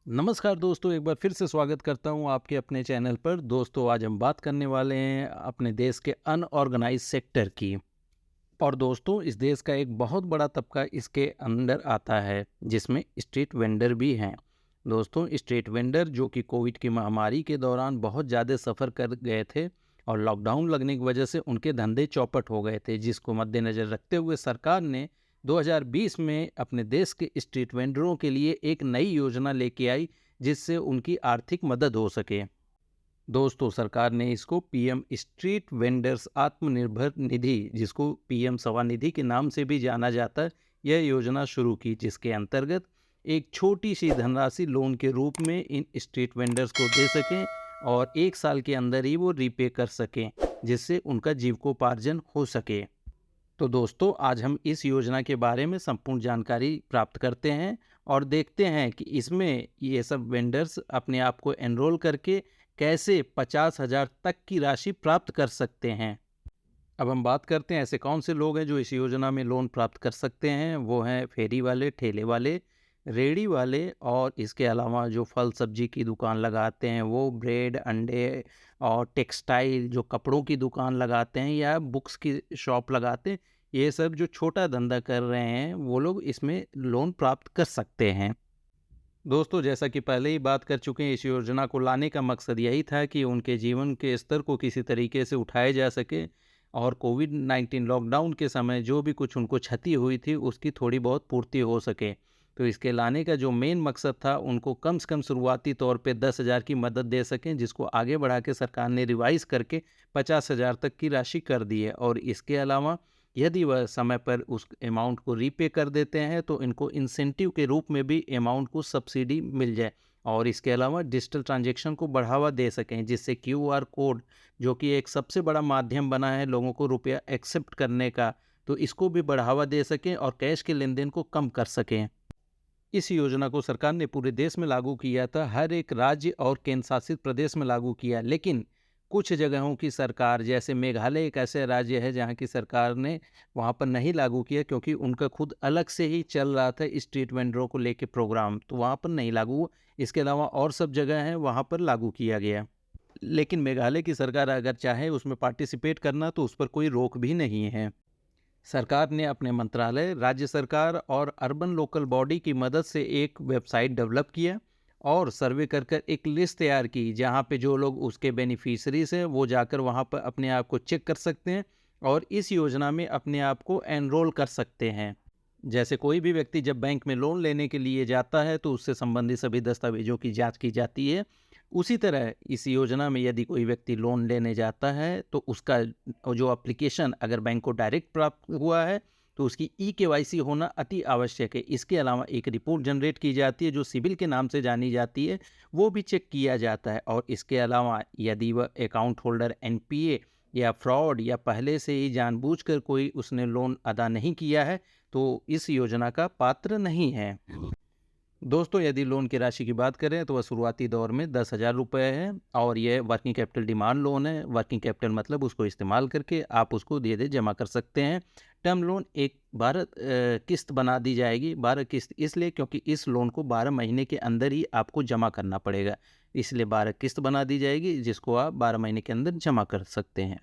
नमस्कार दोस्तों, एक बार फिर से स्वागत करता हूं आपके अपने चैनल पर। दोस्तों, आज हम बात करने वाले हैं अपने देश के अनऑर्गेनाइज सेक्टर की। और दोस्तों, इस देश का एक बहुत बड़ा तबका इसके अंदर आता है, जिसमें स्ट्रीट वेंडर भी हैं। दोस्तों, स्ट्रीट वेंडर जो कि कोविड की महामारी के दौरान बहुत ज़्यादा सफ़र कर गए थे और लॉकडाउन लगने की वजह से उनके धंधे चौपट हो गए थे, जिसको मद्देनज़र रखते हुए सरकार ने 2020 में अपने देश के स्ट्रीट वेंडरों के लिए एक नई योजना लेके आई, जिससे उनकी आर्थिक मदद हो सके। दोस्तों, सरकार ने इसको PM street vendors Atmanirbhar Nidhi, जिसको पीएम स्वनिधि के नाम से भी जाना जाता है, यह योजना शुरू की, जिसके अंतर्गत एक छोटी सी धनराशि लोन के रूप में इन स्ट्रीट वेंडर्स को दे सकें और 1 साल के अंदर ही वो रीपे कर सकें, जिससे उनका जीविकोपार्जन हो सके। तो दोस्तों, आज हम इस योजना के बारे में संपूर्ण जानकारी प्राप्त करते हैं और देखते हैं कि इसमें ये सब वेंडर्स अपने आप को एनरोल करके कैसे 50,000 तक की राशि प्राप्त कर सकते हैं। अब हम बात करते हैं ऐसे कौन से लोग हैं जो इस योजना में लोन प्राप्त कर सकते हैं। वो हैं फेरी वाले, ठेले वाले, रेहड़ी वाले और इसके अलावा जो फल सब्जी की दुकान लगाते हैं वो, ब्रेड, अंडे और टेक्सटाइल जो कपड़ों की दुकान लगाते हैं या बुक्स की शॉप लगाते हैं, ये सब जो छोटा धंधा कर रहे हैं वो लोग इसमें लोन प्राप्त कर सकते हैं। दोस्तों, जैसा कि पहले ही बात कर चुके हैं, इस योजना को लाने का मकसद यही था कि उनके जीवन के स्तर को किसी तरीके से उठाया जा सके और कोविड-19 लॉकडाउन के समय जो भी कुछ उनको क्षति हुई थी, उसकी थोड़ी बहुत पूर्ति हो सके। तो इसके लाने का जो मेन मकसद था, उनको कम से कम शुरुआती तौर पे 10,000 की मदद दे सकें, जिसको आगे बढ़ा के सरकार ने रिवाइज़ करके 50,000 तक की राशि कर दी है। और इसके अलावा यदि वह समय पर उस अमाउंट को रीपे कर देते हैं तो इनको इंसेंटिव के रूप में भी अमाउंट को सब्सिडी मिल जाए। और इसके अलावा डिजिटल ट्रांजैक्शन को बढ़ावा दे सकें, जिससे क्यूआर कोड जो कि एक सबसे बड़ा माध्यम बना है लोगों को रुपया एक्सेप्ट करने का, तो इसको भी बढ़ावा दे सकें और कैश के लेन देन को कम कर सकें। इस योजना को सरकार ने पूरे देश में लागू किया था, हर एक राज्य और केंद्र शासित प्रदेश में लागू किया। लेकिन कुछ जगहों की सरकार, जैसे मेघालय एक ऐसे राज्य है जहाँ की सरकार ने वहाँ पर नहीं लागू किया, क्योंकि उनका खुद अलग से ही चल रहा था स्ट्रीट वेंडरों को लेके प्रोग्राम, तो वहाँ पर नहीं लागू हुआ। इसके अलावा और सब जगह हैं वहाँ पर लागू किया गया। लेकिन मेघालय की सरकार अगर चाहे उसमें पार्टिसिपेट करना तो उस पर कोई रोक भी नहीं है। सरकार ने अपने मंत्रालय, राज्य सरकार और अर्बन लोकल बॉडी की मदद से एक वेबसाइट डेवलप किया और सर्वे कर कर एक लिस्ट तैयार की, जहां पे जो लोग उसके बेनिफिशरीज हैं वो जाकर वहां पर अपने आप को चेक कर सकते हैं और इस योजना में अपने आप को एनरोल कर सकते हैं। जैसे कोई भी व्यक्ति जब बैंक में लोन लेने के लिए जाता है तो उससे संबंधित सभी दस्तावेजों की जांच की जाती है। उसी तरह इस योजना में यदि कोई व्यक्ति लोन लेने जाता है तो उसका जो एप्लीकेशन अगर बैंक को डायरेक्ट प्राप्त हुआ है तो उसकी ई-केवाईसी होना अति आवश्यक है। इसके अलावा एक रिपोर्ट जनरेट की जाती है जो सिबिल के नाम से जानी जाती है, वो भी चेक किया जाता है। और इसके अलावा यदि वह अकाउंट होल्डर एनपीए या फ्रॉड या पहले से ही जानबूझकर कोई उसने लोन अदा नहीं किया है तो इस योजना का पात्र नहीं है। दोस्तों, यदि लोन की राशि की बात करें तो वह शुरुआती दौर में 10,000 रुपये है और यह वर्किंग कैपिटल डिमांड लोन है। वर्किंग कैपिटल मतलब उसको इस्तेमाल करके आप उसको धीरे धीरे जमा कर सकते हैं। टर्म लोन एक 12 किस्त बना दी जाएगी। 12 किस्त इसलिए क्योंकि इस लोन को 12 महीने के अंदर ही आपको जमा करना पड़ेगा, इसलिए 12 किस्त बना दी जाएगी, जिसको आप 12 महीने के अंदर जमा कर सकते हैं।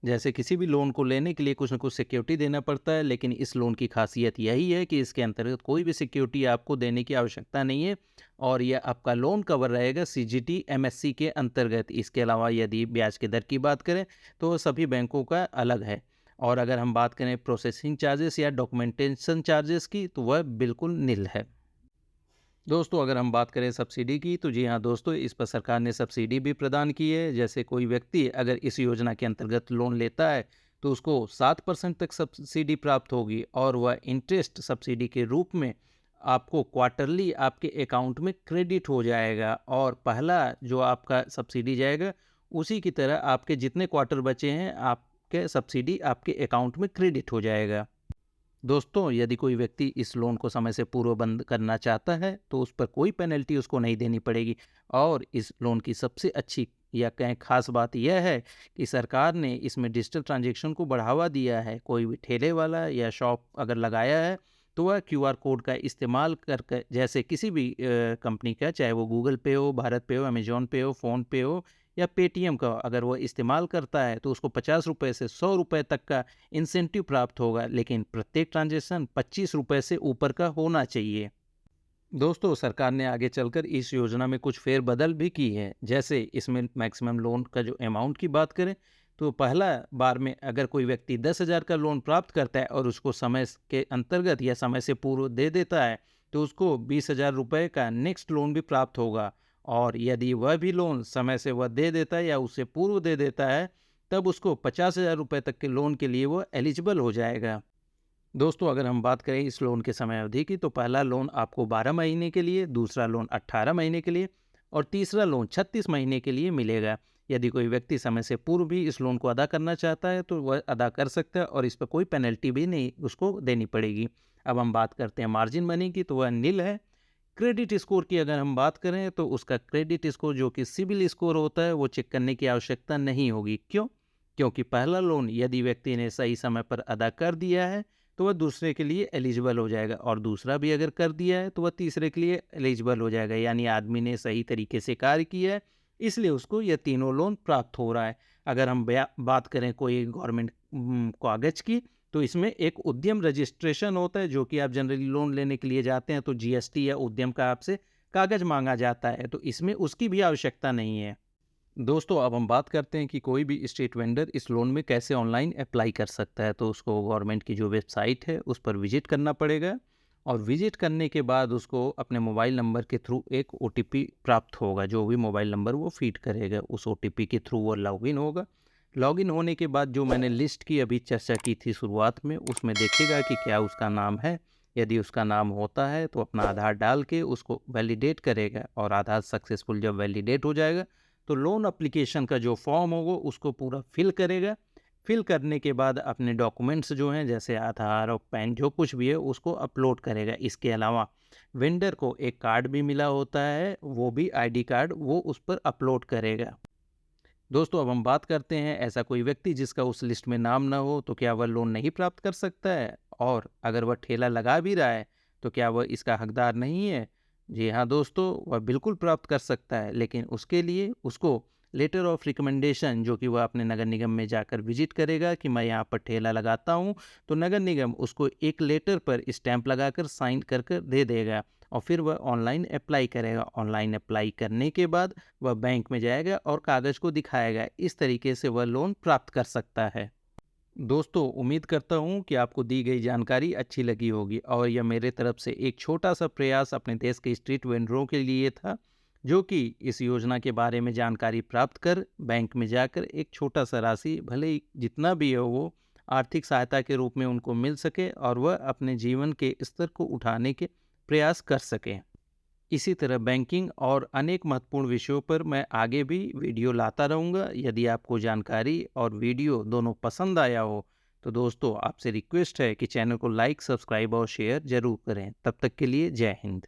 जैसे किसी भी लोन को लेने के लिए कुछ न कुछ सिक्योरिटी देना पड़ता है, लेकिन इस लोन की खासियत यही है कि इसके अंतर्गत कोई भी सिक्योरिटी आपको देने की आवश्यकता नहीं है और यह आपका लोन कवर रहेगा सीजीटी एमएससी के अंतर्गत। इसके अलावा यदि ब्याज की दर की बात करें तो सभी बैंकों का अलग है। और अगर हम बात करें प्रोसेसिंग चार्जेस या डॉक्यूमेंटेशन चार्जेस की, तो वह बिल्कुल निल है। दोस्तों, अगर हम बात करें सब्सिडी की, तो जी हाँ दोस्तों, इस पर सरकार ने सब्सिडी भी प्रदान की है। जैसे कोई व्यक्ति अगर इस योजना के अंतर्गत लोन लेता है तो उसको 7% तक सब्सिडी प्राप्त होगी और वह इंटरेस्ट सब्सिडी के रूप में आपको क्वार्टरली आपके अकाउंट में क्रेडिट हो जाएगा और पहला जो आपका सब्सिडी जाएगा उसी की तरह आपके जितने क्वार्टर बचे हैं आपके सब्सिडी आपके अकाउंट में क्रेडिट हो जाएगा। दोस्तों, यदि कोई व्यक्ति इस लोन को समय से पूर्व बंद करना चाहता है तो उस पर कोई पेनल्टी उसको नहीं देनी पड़ेगी। और इस लोन की सबसे अच्छी या कहें खास बात यह है कि सरकार ने इसमें डिजिटल ट्रांजैक्शन को बढ़ावा दिया है। कोई भी ठेले वाला या शॉप अगर लगाया है तो वह क्यूआर कोड का इस्तेमाल कर जैसे किसी भी कंपनी का, चाहे वो गूगल पे हो, भारत पे हो, अमेजॉन पे हो, फ़ोन पे हो या पेटीएम का, अगर वो इस्तेमाल करता है तो उसको ₹50 से ₹100 तक का इंसेंटिव प्राप्त होगा, लेकिन प्रत्येक ट्रांज़ैक्शन ₹25 से ऊपर का होना चाहिए। दोस्तों, सरकार ने आगे चलकर इस योजना में कुछ फेरबदल भी की है। जैसे इसमें मैक्सिमम लोन का जो अमाउंट की बात करें, तो पहला बार में अगर कोई व्यक्ति 10,000 का लोन प्राप्त करता है और उसको समय के अंतर्गत या समय से पूर्व दे देता है, तो उसको ₹20,000 का नेक्स्ट लोन भी प्राप्त होगा। और यदि वह भी लोन समय से वह दे देता है या उससे पूर्व दे देता है, तब उसको ₹50,000 तक के लोन के लिए वह एलिजिबल हो जाएगा। दोस्तों, अगर हम बात करें इस लोन के समय अवधि की, तो पहला लोन आपको 12 महीने के लिए, दूसरा लोन 18 महीने के लिए और तीसरा लोन 36 महीने के लिए मिलेगा। यदि कोई व्यक्ति समय से पूर्व भी इस लोन को अदा करना चाहता है, तो वह अदा कर सकता है और इस पर कोई पेनल्टी भी नहीं उसको देनी पड़ेगी। अब हम बात करते हैं मार्जिन मनी की, तो वह नील है। क्रेडिट स्कोर की अगर हम बात करें, तो उसका क्रेडिट स्कोर जो कि सिबिल स्कोर होता है, वो चेक करने की आवश्यकता नहीं होगी। क्यों? क्योंकि पहला लोन यदि व्यक्ति ने सही समय पर अदा कर दिया है, तो वह दूसरे के लिए एलिजिबल हो जाएगा और दूसरा भी अगर कर दिया है, तो वह तीसरे के लिए एलिजिबल हो जाएगा। यानी आदमी ने सही तरीके से कार्य किया है, इसलिए उसको यह तीनों लोन प्राप्त हो रहा है। अगर हम बात करें कोई गवर्नमेंट कागज की, तो इसमें एक उद्यम रजिस्ट्रेशन होता है, जो कि आप जनरली लोन लेने के लिए जाते हैं तो जीएसटी या उद्यम का आपसे कागज मांगा जाता है, तो इसमें उसकी भी आवश्यकता नहीं है। दोस्तों, अब हम बात करते हैं कि कोई भी स्ट्रीट वेंडर इस लोन में कैसे ऑनलाइन अप्लाई कर सकता है। तो उसको गवर्नमेंट की जो वेबसाइट है उस पर विजिट करना पड़ेगा और विजिट करने के बाद उसको अपने मोबाइल नंबर के थ्रू एक ओटीपी प्राप्त होगा। जो भी मोबाइल नंबर वो फीड करेगा, उस ओटीपी के थ्रू वो लॉगिन होगा। लॉगिन होने के बाद जो मैंने लिस्ट की अभी चर्चा की थी शुरुआत में, उसमें देखेगा कि क्या उसका नाम है। यदि उसका नाम होता है तो अपना आधार डाल के उसको वैलिडेट करेगा और आधार सक्सेसफुल जब वैलिडेट हो जाएगा, तो लोन एप्लीकेशन का जो फॉर्म होगा उसको पूरा फिल करेगा। फिल करने के बाद अपने डॉक्यूमेंट्स जो हैं, जैसे आधार और पैन, जो कुछ भी है उसको अपलोड करेगा। इसके अलावा वेंडर को एक कार्ड भी मिला होता है, वो भी आईडी कार्ड वो उस पर अपलोड करेगा। दोस्तों, अब हम बात करते हैं ऐसा कोई व्यक्ति जिसका उस लिस्ट में नाम ना हो, तो क्या वह लोन नहीं प्राप्त कर सकता है? और अगर वह ठेला लगा भी रहा है, तो क्या वह इसका हकदार नहीं है? जी हाँ दोस्तों, वह बिल्कुल प्राप्त कर सकता है, लेकिन उसके लिए उसको लेटर ऑफ रिकमेंडेशन, जो कि वह अपने नगर निगम में जाकर विजिट करेगा कि मैं यहाँ पर ठेला लगाता हूँ, तो नगर निगम उसको एक लेटर पर स्टैंप लगाकर साइन कर कर दे देगा और फिर वह ऑनलाइन अप्लाई करेगा। ऑनलाइन अप्लाई करने के बाद वह बैंक में जाएगा और कागज़ को दिखाएगा। इस तरीके से वह लोन प्राप्त कर सकता है। दोस्तों, उम्मीद करता हूँ कि आपको दी गई जानकारी अच्छी लगी होगी और यह मेरे तरफ से एक छोटा सा प्रयास अपने देश के स्ट्रीट वेंडरों के लिए था, जो कि इस योजना के बारे में जानकारी प्राप्त कर बैंक में जाकर एक छोटा सा राशि, भले ही जितना भी हो, वो आर्थिक सहायता के रूप में उनको मिल सके और वह अपने जीवन के स्तर को उठाने के प्रयास कर सकें। इसी तरह बैंकिंग और अनेक महत्वपूर्ण विषयों पर मैं आगे भी वीडियो लाता रहूँगा। यदि आपको जानकारी और वीडियो दोनों पसंद आया हो, तो दोस्तों आपसे रिक्वेस्ट है कि चैनल को लाइक, सब्सक्राइब और शेयर ज़रूर करें। तब तक के लिए जय हिंद।